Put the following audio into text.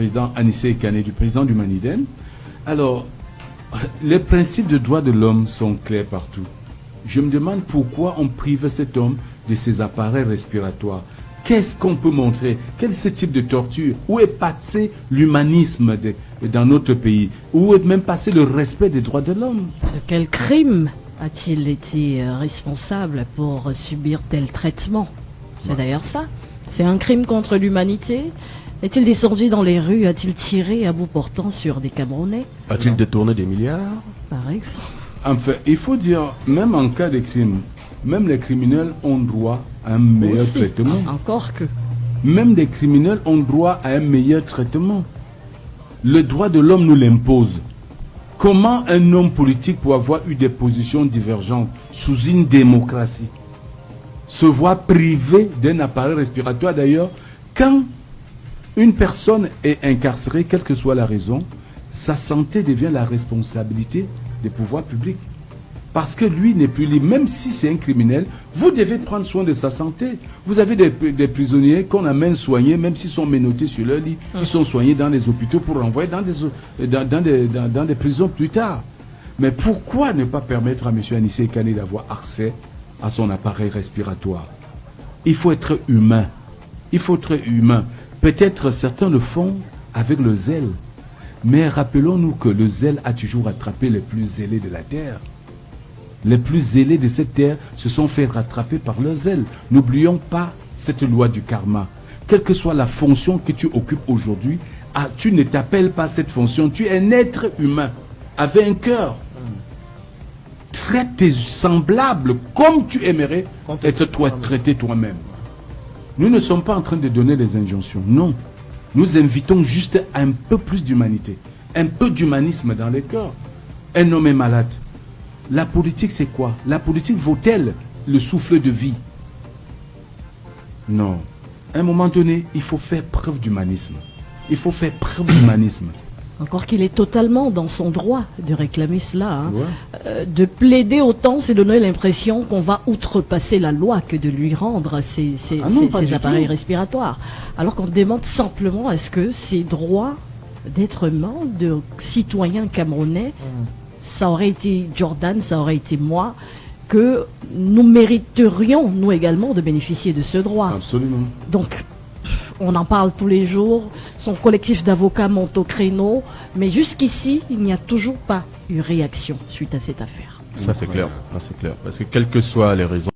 président Anissé Kane, du président du Maniden. Alors, les principes de droits de l'homme sont clairs partout. Je me demande pourquoi on prive cet homme de ses appareils respiratoires. Qu'est-ce qu'on peut montrer? Quel est ce type de torture? Où est passé l'humanisme dans notre pays? Où est même passé le respect des droits de l'homme? De quel crime a-t-il été responsable pour subir tel traitement? C'est d'ailleurs ça. C'est un crime contre l'humanité. Est-il descendu dans les rues? A-t-il tiré à bout portant sur des Camerounais? A-t-il détourné des milliards? Par exemple. Enfin, il faut dire, même en cas de crime, même les criminels ont droit à un meilleur traitement. Encore que. Même les criminels ont droit à un meilleur traitement. Le droit de l'homme nous l'impose. Comment un homme politique peut avoir eu des positions divergentes sous une démocratie se voit privé d'un appareil respiratoire? D'ailleurs, quand une personne est incarcérée, quelle que soit la raison, sa santé devient la responsabilité des pouvoirs publics. Parce que lui n'est plus libre. Même si c'est un criminel, vous devez prendre soin de sa santé. Vous avez des prisonniers qu'on amène soigner, même s'ils sont menottés sur leur lit. Ils sont soignés dans les hôpitaux pour renvoyer dans des prisons plus tard. Mais pourquoi ne pas permettre à M. Anissé Kane d'avoir accès à son appareil respiratoire? Il faut être humain. Il faut être humain. Peut-être certains le font avec le zèle. Mais rappelons-nous que le zèle a toujours attrapé les plus zélés de la terre. Les plus zélés de cette terre se sont fait rattraper par leur zèle. N'oublions pas cette loi du karma. Quelle que soit la fonction que tu occupes aujourd'hui, tu ne t'appelles pas cette fonction. Tu es un être humain avec un cœur. Traite tes semblables comme tu aimerais être traité toi-même. Nous ne sommes pas en train de donner des injonctions. Non. Nous invitons juste un peu plus d'humanité. Un peu d'humanisme dans les cœurs. Un homme est malade. La politique, c'est quoi? La politique vaut-elle le souffle de vie? Non. À un moment donné, il faut faire preuve d'humanisme. Il faut faire preuve d'humanisme. Encore qu'il est totalement dans son droit de réclamer cela. Hein. Ouais. De plaider autant, c'est donner l'impression qu'on va outrepasser la loi que de lui rendre ses appareils respiratoires. Alors qu'on demande simplement à ce que ces droits d'être humain, de citoyens camerounais, ça aurait été Jordan, ça aurait été moi, que nous mériterions, nous également, de bénéficier de ce droit. Absolument. Donc, on en parle tous les jours, son collectif d'avocats monte au créneau, mais jusqu'ici, il n'y a toujours pas eu réaction suite à cette affaire. Ça c'est clair, parce que quelles que soient les raisons